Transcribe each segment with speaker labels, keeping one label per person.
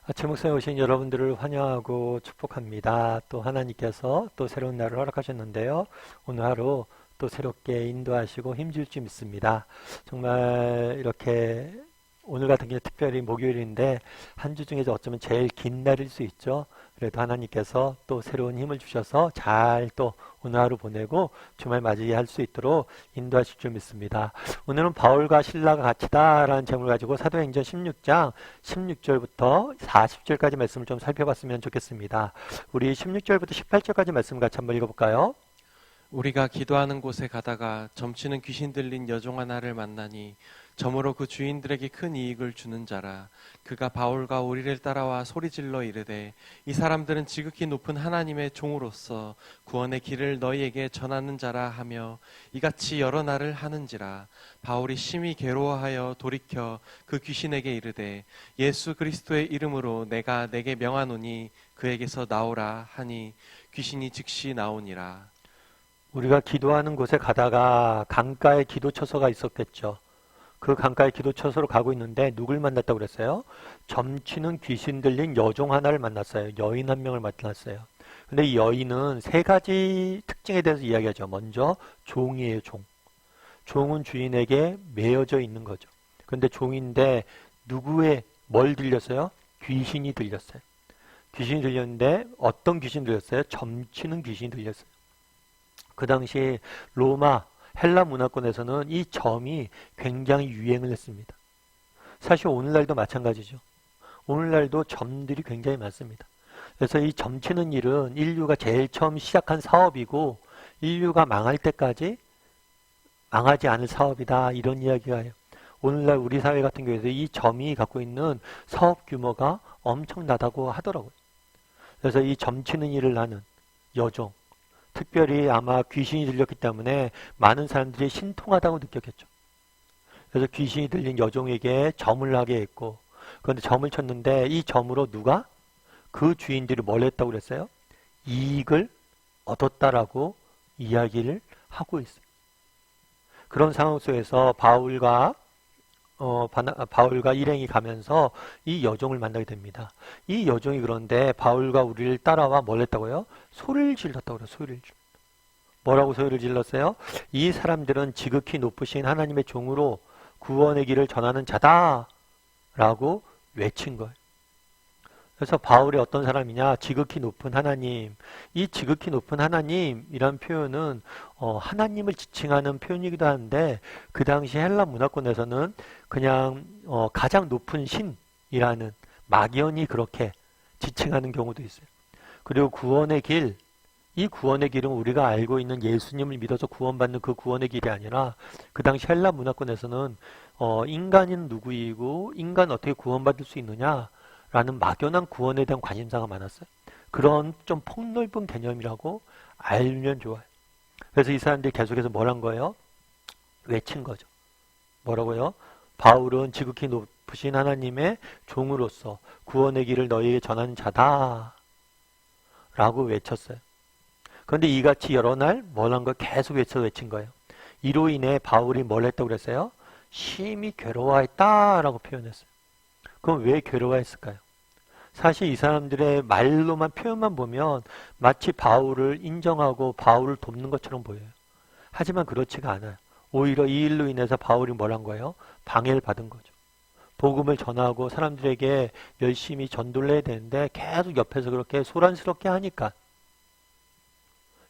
Speaker 1: 아침 목상에 오신 여러분들을 환영하고 축복합니다. 또 하나님께서 또 새로운 날을 허락하셨는데요. 오늘 하루 또 새롭게 인도하시고 힘줄 줄 믿습니다. 정말 이렇게 오늘 같은 경우 특별히 목요일인데 한 주 중에서 어쩌면 제일 긴 날일 수 있죠. 그래도 하나님께서 또 새로운 힘을 주셔서 잘 또 오늘 하루 보내고 주말 맞이할 수 있도록 인도하실 줄 믿습니다. 오늘은 바울과 실라가 같이다라는 제목을 가지고 사도행전 16장 16절부터 40절까지 말씀을 좀 살펴봤으면 좋겠습니다. 우리 16절부터 18절까지 말씀 같이 한번 읽어볼까요?
Speaker 2: 우리가 기도하는 곳에 가다가 점치는 귀신 들린 여종 하나를 만나니 점으로 그 주인들에게 큰 이익을 주는 자라. 그가 바울과 우리를 따라와 소리질러 이르되 이 사람들은 지극히 높은 하나님의 종으로서 구원의 길을 너희에게 전하는 자라 하며 이같이 여러 날을 하는지라. 바울이 심히 괴로워하여 돌이켜 그 귀신에게 이르되 예수 그리스도의 이름으로 내가 내게 명하노니 그에게서 나오라 하니 귀신이 즉시 나오니라.
Speaker 1: 우리가 기도하는 곳에 가다가 강가에 기도처소가 있었겠죠. 그 강가에 기도처소로 가고 있는데 누굴 만났다고 그랬어요? 점치는 귀신 들린 여종 하나를 만났어요. 여인 한 명을 만났어요. 근데 이 여인은 세 가지 특징에 대해서 이야기하죠. 먼저 종이에요, 종. 종은 주인에게 매여져 있는 거죠. 근데 종인데 누구의 뭘 들렸어요? 귀신이 들렸어요. 귀신이 들렸는데 어떤 귀신이 들렸어요? 점치는 귀신이 들렸어요. 그 당시 로마, 헬라 문화권에서는 이 점이 굉장히 유행을 했습니다. 사실 오늘날도 마찬가지죠. 오늘날도 점들이 굉장히 많습니다. 그래서 이 점치는 일은 인류가 제일 처음 시작한 사업이고 인류가 망할 때까지 망하지 않을 사업이다, 이런 이야기가 해요. 오늘날 우리 사회 같은 경우에도 이 점이 갖고 있는 사업 규모가 엄청나다고 하더라고요. 그래서 이 점치는 일을 하는 여종, 특별히 아마 귀신이 들렸기 때문에 많은 사람들이 신통하다고 느꼈겠죠. 그래서 귀신이 들린 여종에게 점을 하게 했고, 그런데 점을 쳤는데 이 점으로 누가? 그 주인들이 뭘 했다고 그랬어요? 이익을 얻었다라고 이야기를 하고 있어요. 그런 상황 속에서 바울과 일행이 가면서 이 여종을 만나게 됩니다. 이 여종이 그런데 바울과 우리를 따라와 뭘 했다고요? 소리를 질렀다고 그래요. 소리를 질렀다. 뭐라고 소리를 질렀어요? 이 사람들은 지극히 높으신 하나님의 종으로 구원의 길을 전하는 자다 라고 외친 거예요. 그래서 바울이 어떤 사람이냐? 지극히 높은 하나님. 이 지극히 높은 하나님이란 표현은 하나님을 지칭하는 표현이기도 한데 그 당시 헬라 문화권에서는 그냥 가장 높은 신이라는 막연히 그렇게 지칭하는 경우도 있어요. 그리고 구원의 길, 이 구원의 길은 우리가 알고 있는 예수님을 믿어서 구원받는 그 구원의 길이 아니라 그 당시 헬라 문화권에서는 인간은 누구이고 인간 어떻게 구원받을 수 있느냐 라는 막연한 구원에 대한 관심사가 많았어요. 그런 좀 폭넓은 개념이라고 알면 좋아요. 그래서 이 사람들이 계속해서 뭘 한 거예요? 외친 거죠. 뭐라고요? 바울은 지극히 높으신 하나님의 종으로서 구원의 길을 너희에게 전하는 자다 라고 외쳤어요. 그런데 이같이 여러 날 뭘 한 거 계속 외친 거예요. 이로 인해 바울이 뭘 했다고 그랬어요? 심히 괴로워했다라고 표현했어요. 그럼 왜 괴로워했을까요? 사실 이 사람들의 말로만 표현만 보면 마치 바울을 인정하고 바울을 돕는 것처럼 보여요. 하지만 그렇지가 않아요. 오히려 이 일로 인해서 바울이 뭘 한 거예요? 방해를 받은 거죠. 복음을 전하고 사람들에게 열심히 전도를 해야 되는데 계속 옆에서 그렇게 소란스럽게 하니까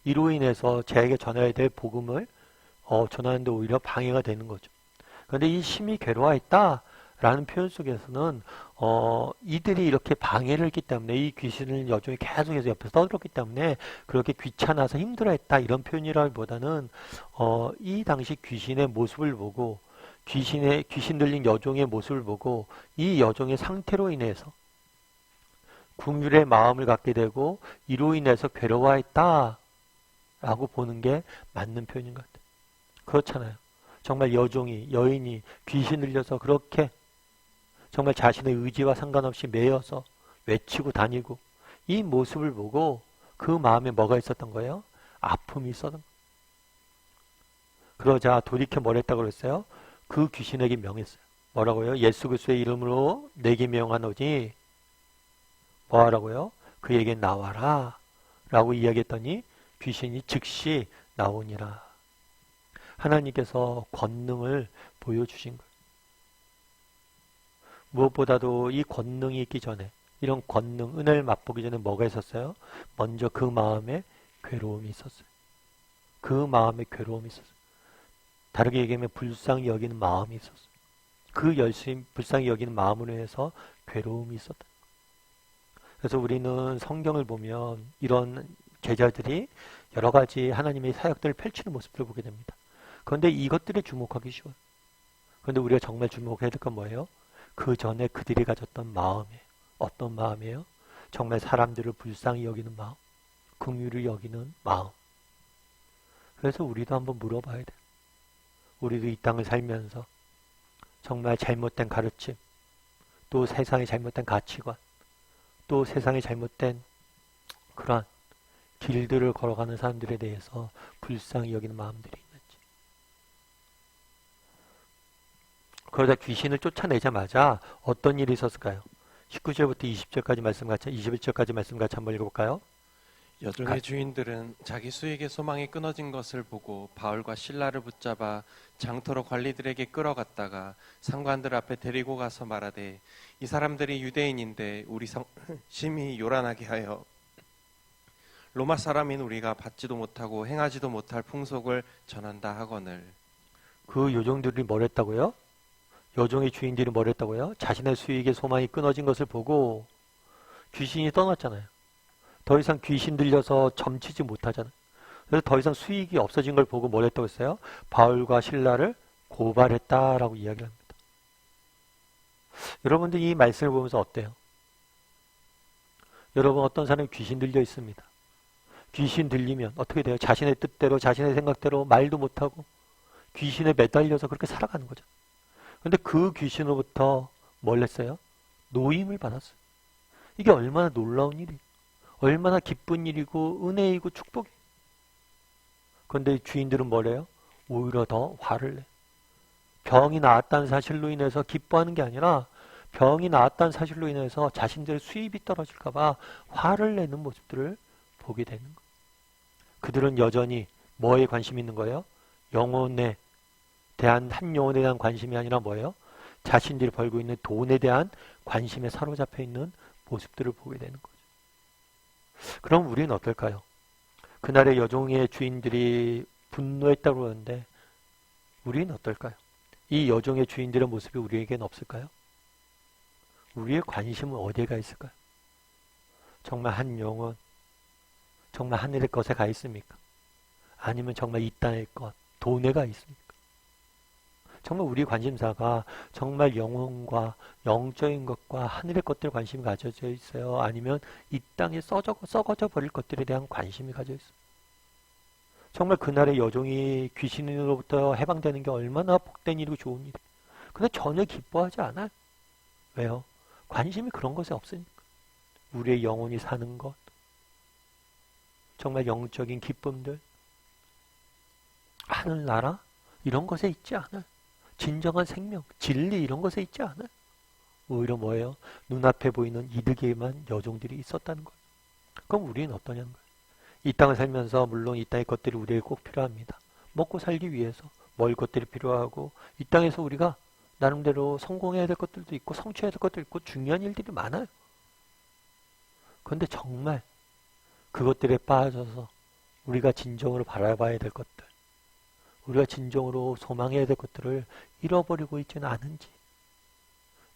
Speaker 1: 이로 인해서 제에게 전해야 될 복음을 전하는데 오히려 방해가 되는 거죠. 그런데 이 심히 괴로워했다라는 표현 속에서는 이들이 이렇게 방해를 했기 때문에 이 귀신을 여종이 계속해서 옆에서 떠들었기 때문에 그렇게 귀찮아서 힘들어했다 이런 표현이라기보다는 이 당시 귀신의 모습을 보고 귀신 들린 여종의 모습을 보고 이 여종의 상태로 인해서 긍휼의 마음을 갖게 되고 이로 인해서 괴로워했다 라고 보는 게 맞는 표현인 것 같아요. 그렇잖아요. 정말 여인이 귀신 들려서 그렇게 정말 자신의 의지와 상관없이 매여서 외치고 다니고 이 모습을 보고 그 마음에 뭐가 있었던 거예요? 아픔이 있었던 거예요. 그러자 돌이켜 뭘 했다고 그랬어요? 그 귀신에게 명했어요. 뭐라고요? 예수 그리스도의 이름으로 내게 명하노니 뭐 하라고요? 그에게 나와라 라고 이야기했더니 귀신이 즉시 나오니라. 하나님께서 권능을 보여주신 거예요. 무엇보다도 이 권능이 있기 전에, 이런 권능, 은혜를 맛보기 전에 뭐가 있었어요? 먼저 그 마음에 괴로움이 있었어요. 그 마음에 괴로움이 있었어요. 다르게 얘기하면 불쌍히 여기는 마음이 있었어요. 그 열심히 불쌍히 여기는 마음으로 해서 괴로움이 있었다. 그래서 우리는 성경을 보면 이런 제자들이 여러 가지 하나님의 사역들을 펼치는 모습들을 보게 됩니다. 그런데 이것들에 주목하기 쉬워요. 그런데 우리가 정말 주목해야 될 건 뭐예요? 그 전에 그들이 가졌던 마음이에요. 어떤 마음이에요? 정말 사람들을 불쌍히 여기는 마음, 긍휼히 여기는 마음. 그래서 우리도 한번 물어봐야 돼요. 우리도 이 땅을 살면서 정말 잘못된 가르침, 또 세상의 잘못된 가치관, 또 세상의 잘못된 그러한 길들을 걸어가는 사람들에 대해서 불쌍히 여기는 마음들이 있는지. 그러다 귀신을 쫓아내자마자 어떤 일이 있었을까요? 19절부터 20절까지 말씀 같이, 21절까지 말씀 같이 한번 읽어볼까요?
Speaker 2: 여종의 주인들은 자기 수익의 소망이 끊어진 것을 보고 바울과 실라를 붙잡아 장터로 관리들에게 끌어갔다가 상관들 앞에 데리고 가서 말하되, 이 사람들이 유대인인데 우리 심히 요란하게 하여 로마 사람인 우리가 받지도 못하고 행하지도 못할 풍속을 전한다 하거늘.
Speaker 1: 그 요정들이 뭘 했다고요? 여종의 주인들이 뭘 했다고요? 자신의 수익의 소망이 끊어진 것을 보고 귀신이 떠났잖아요. 더 이상 귀신 들려서 점치지 못하잖아요. 그래서 더 이상 수익이 없어진 걸 보고 뭘 했다고 했어요? 바울과 실라를 고발했다라고 이야기를 합니다. 여러분들 이 말씀을 보면서 어때요? 여러분 어떤 사람이 귀신 들려 있습니다. 귀신 들리면 어떻게 돼요? 자신의 뜻대로 자신의 생각대로 말도 못하고 귀신에 매달려서 그렇게 살아가는 거죠. 그런데 그 귀신으로부터 뭘 했어요? 노임을 받았어요. 이게 얼마나 놀라운 일이에요. 얼마나 기쁜 일이고 은혜이고 축복이에요. 그런데 주인들은 뭐래요? 오히려 더 화를 내. 병이 나았다는 사실로 인해서 기뻐하는 게 아니라 병이 나았다는 사실로 인해서 자신들의 수입이 떨어질까 봐 화를 내는 모습들을 보게 되는 거예요. 그들은 여전히 뭐에 관심이 있는 거예요? 영혼에 대한, 한 영혼에 대한 관심이 아니라 뭐예요? 자신들이 벌고 있는 돈에 대한 관심에 사로잡혀 있는 모습들을 보게 되는 거죠. 그럼 우리는 어떨까요? 그날의 여종의 주인들이 분노했다고 그러는데 우리는 어떨까요? 이 여종의 주인들의 모습이 우리에게는 없을까요? 우리의 관심은 어디에 있을까요? 정말 한 영혼, 정말 하늘의 것에 가 있습니까? 아니면 정말 이 땅의 것, 돈에 가 있습니까? 정말 우리 관심사가 정말 영혼과 영적인 것과 하늘의 것들에 관심이 가져져 있어요? 아니면 이 땅에 썩어져 버릴 것들에 대한 관심이 가져 있어요? 정말 그날의 여종이 귀신으로부터 해방되는 게 얼마나 복된 일이고 좋은 일이에요. 근데 전혀 기뻐하지 않아요. 왜요? 관심이 그런 것에 없으니까. 우리의 영혼이 사는 것, 정말 영적인 기쁨들, 하늘나라 이런 것에 있지 않아요. 진정한 생명, 진리 이런 것에 있지 않아요. 오히려 뭐예요? 눈앞에 보이는 이득에만 여종들이 있었다는 거예요. 그럼 우리는 어떠냐는 거예요. 이 땅을 살면서 물론 이 땅의 것들이 우리에게 꼭 필요합니다. 먹고 살기 위해서 먹을 것들이 필요하고 이 땅에서 우리가 나름대로 성공해야 될 것들도 있고 성취해야 될 것도 있고 중요한 일들이 많아요. 그런데 정말 그것들에 빠져서 우리가 진정으로 바라봐야 될 것들, 우리가 진정으로 소망해야 될 것들을 잃어버리고 있지는 않은지,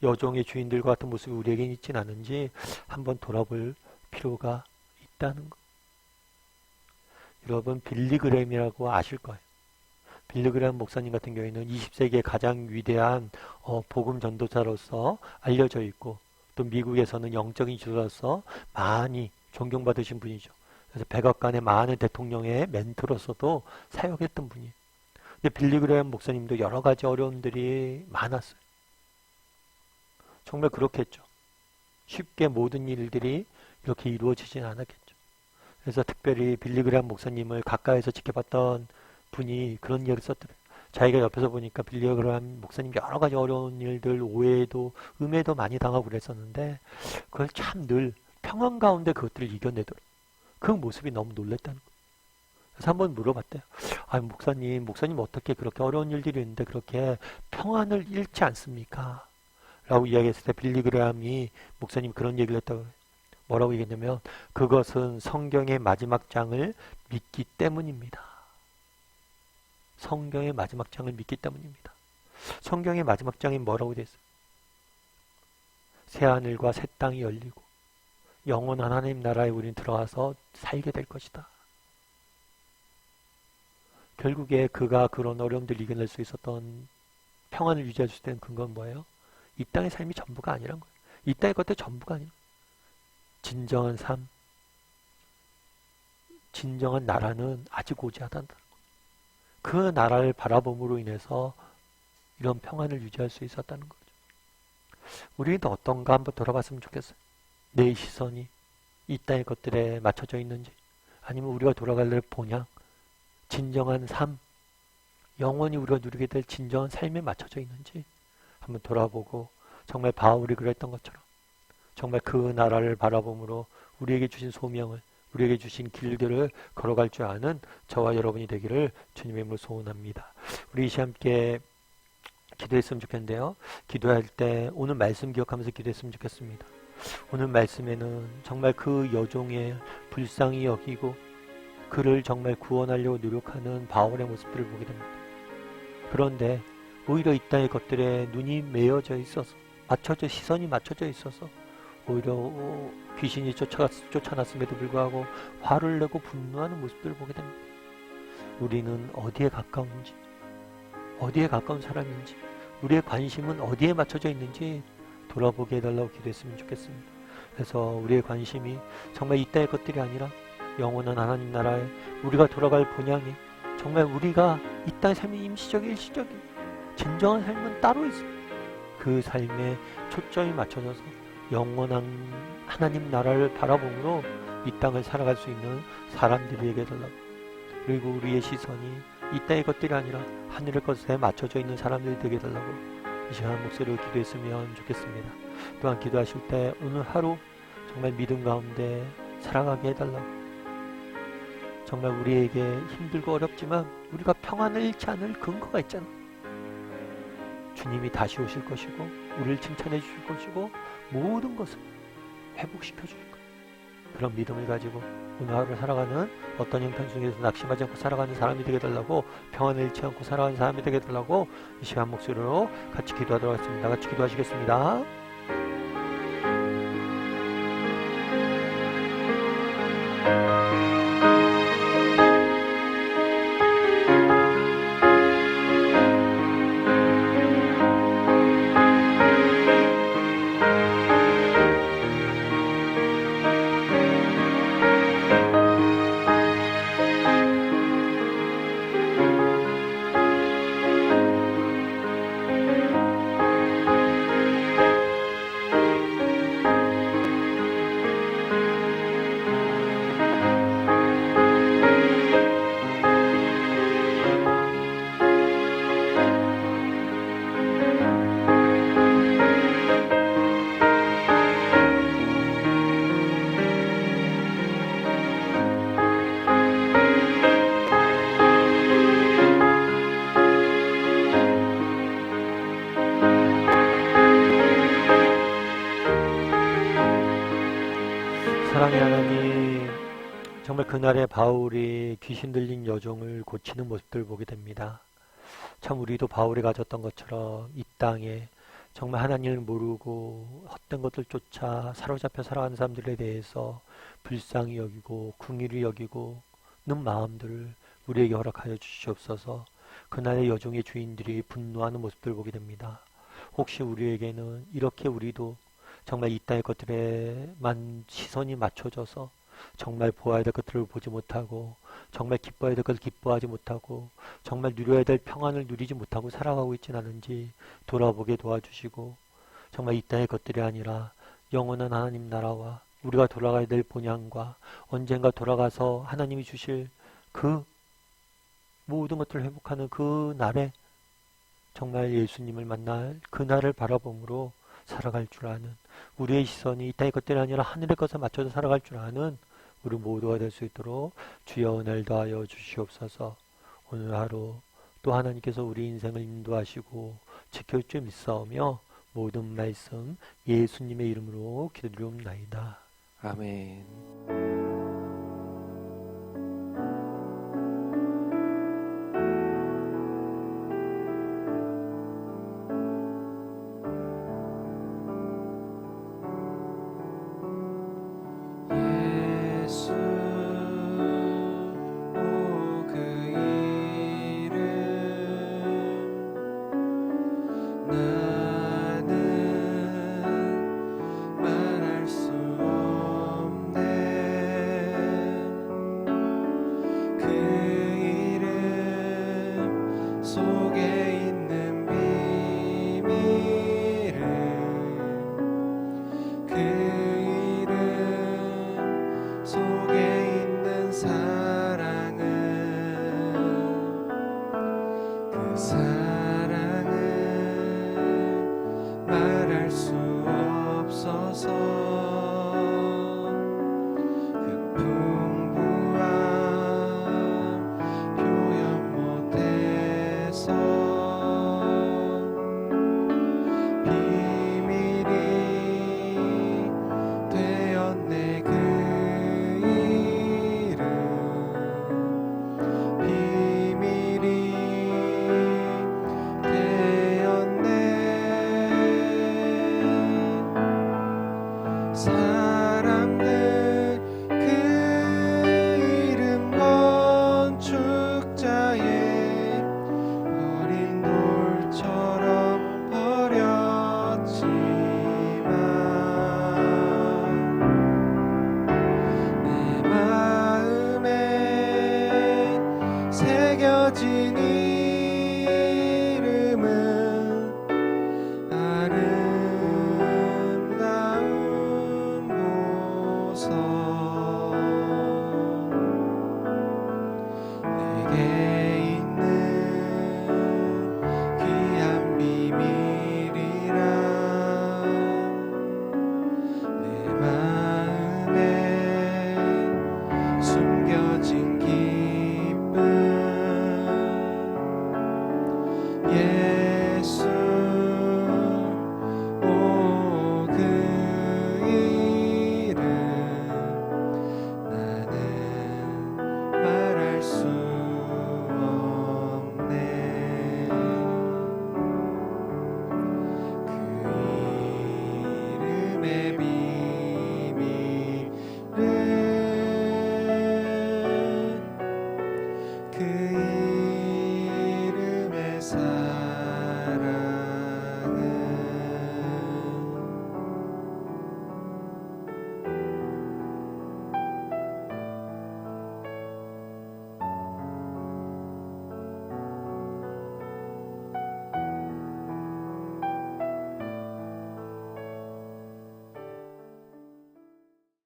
Speaker 1: 여종의 주인들과 같은 모습이 우리에게 있지는 않은지 한번 돌아볼 필요가 있다는 것. 여러분 빌리그램이라고 아실 거예요. 빌리그램 목사님 같은 경우에는 20세기의 가장 위대한 복음 전도자로서 알려져 있고 또 미국에서는 영적인 지도자로서 많이 존경받으신 분이죠. 그래서 백악관의 많은 대통령의 멘토로서도 사역했던 분이에요. 근데 빌리그램 목사님도 여러 가지 어려움들이 많았어요. 정말 그렇겠죠. 쉽게 모든 일들이 이렇게 이루어지진 않았겠죠. 그래서 특별히 빌리그램 목사님을 가까이서 지켜봤던 분이 그런 이야기를 썼더래요. 자기가 옆에서 보니까 빌리그램 목사님 여러 가지 어려운 일들, 오해도, 음해도 많이 당하고 그랬었는데 그걸 참 늘 평안 가운데 그것들을 이겨내도록 그 모습이 너무 놀랬다는 거예요. 그래서 한번 물어봤대요. 아, 목사님 어떻게 그렇게 어려운 일들이 있는데 그렇게 평안을 잃지 않습니까? 라고 이야기했을 때 빌리 그레함이 목사님 그런 얘기를 했다고 해요. 뭐라고 얘기했냐면 그것은 성경의 마지막 장을 믿기 때문입니다. 성경의 마지막 장을 믿기 때문입니다. 성경의 마지막 장이 뭐라고 되어 있어요? 새하늘과 새 땅이 열리고 영원한 하나님 나라에 우리는 들어가서 살게 될 것이다. 결국에 그가 그런 어려움들을 이겨낼 수 있었던 평안을 유지할 수 있는 근거는 뭐예요? 이 땅의 삶이 전부가 아니란 거예요. 이 땅의 것들 전부가 아니에요. 진정한 삶, 진정한 나라는 아직 오지 않았다는 거예요. 그 나라를 바라봄으로 인해서 이런 평안을 유지할 수 있었다는 거죠. 우리도 어떤가 한번 돌아봤으면 좋겠어요. 내 시선이 이 땅의 것들에 맞춰져 있는지, 아니면 우리가 돌아갈 본향, 진정한 삶, 영원히 우리가 누리게 될 진정한 삶에 맞춰져 있는지 한번 돌아보고, 정말 바울이 그랬던 것처럼 정말 그 나라를 바라봄으로 우리에게 주신 소명을, 우리에게 주신 길들을 걸어갈 줄 아는 저와 여러분이 되기를 주님의 이름으로 소원합니다. 우리 이 시간 함께 기도했으면 좋겠는데요. 기도할 때 오늘 말씀 기억하면서 기도했으면 좋겠습니다. 오늘 말씀에는 정말 그 여종의 불쌍히 여기고 그를 정말 구원하려고 노력하는 바울의 모습들을 보게 됩니다. 그런데 오히려 이 땅의 것들에 눈이 매여져 있어서, 시선이 맞춰져 있어서 오히려 귀신이 쫓아났음에도 불구하고 화를 내고 분노하는 모습들을 보게 됩니다. 우리는 어디에 가까운지, 어디에 가까운 사람인지, 우리의 관심은 어디에 맞춰져 있는지 돌아보게 해달라고 기도했으면 좋겠습니다. 그래서 우리의 관심이 정말 이 땅의 것들이 아니라 영원한 하나님 나라에 우리가 돌아갈 본향에, 정말 우리가 이 땅의 삶이 임시적인 일시적인 진정한 삶은 따로 있습니다. 그 삶에 초점이 맞춰져서 영원한 하나님 나라를 바라봄으로 이 땅을 살아갈 수 있는 사람들이 되게 해달라고, 그리고 우리의 시선이 이 땅의 것들이 아니라 하늘의 것에 맞춰져 있는 사람들이 되게 해달라고 이 시간 목소리로 기도했으면 좋겠습니다. 또한 기도하실 때 오늘 하루 정말 믿음 가운데 살아가게 해달라고, 정말 우리에게 힘들고 어렵지만 우리가 평안을 잃지 않을 근거가 있잖아. 주님이 다시 오실 것이고 우리를 칭찬해 주실 것이고 모든 것을 회복시켜 주실 거예요. 그런 믿음을 가지고 오늘 하루를 살아가는 어떤 형편 중에서 낙심하지 않고 살아가는 사람이 되게 달라고, 평안을 잃지 않고 살아가는 사람이 되게 달라고 이 시간 목소리로 같이 기도하도록 하겠습니다. 같이 기도하시겠습니다. 사랑의 하나님, 정말 그날의 바울이 귀신 들린 여종을 고치는 모습들을 보게 됩니다. 참 우리도 바울이 가졌던 것처럼 이 땅에 정말 하나님을 모르고 헛된 것들 쫓아 사로잡혀 살아가는 사람들에 대해서 불쌍히 여기고 긍휼히 여기고는 마음들을 우리에게 허락하여 주시옵소서. 그날의 여종의 주인들이 분노하는 모습들을 보게 됩니다. 혹시 우리에게는 이렇게 우리도 정말 이 땅의 것들에만 시선이 맞춰져서 정말 보아야 될 것들을 보지 못하고, 정말 기뻐야 될 것을 기뻐하지 못하고, 정말 누려야 될 평안을 누리지 못하고 살아가고 있지는 않은지 돌아보게 도와주시고, 정말 이 땅의 것들이 아니라 영원한 하나님 나라와 우리가 돌아가야 될 본향과 언젠가 돌아가서 하나님이 주실 그 모든 것들을 회복하는 그 날에 정말 예수님을 만날 그 날을 바라봄으로 살아갈 줄 아는 우리의 시선이 이 땅의 것들이 아니라 하늘의 것에 맞춰서 살아갈 줄 아는 우리 모두가 될 수 있도록 주여 은혜를 더하여 주시옵소서. 오늘 하루 또 하나님께서 우리 인생을 인도하시고 지켜줄 줄 믿사오며 모든 말씀 예수님의 이름으로 기도드리옵나이다.
Speaker 2: 아멘.
Speaker 3: 예수 오 그 이름 나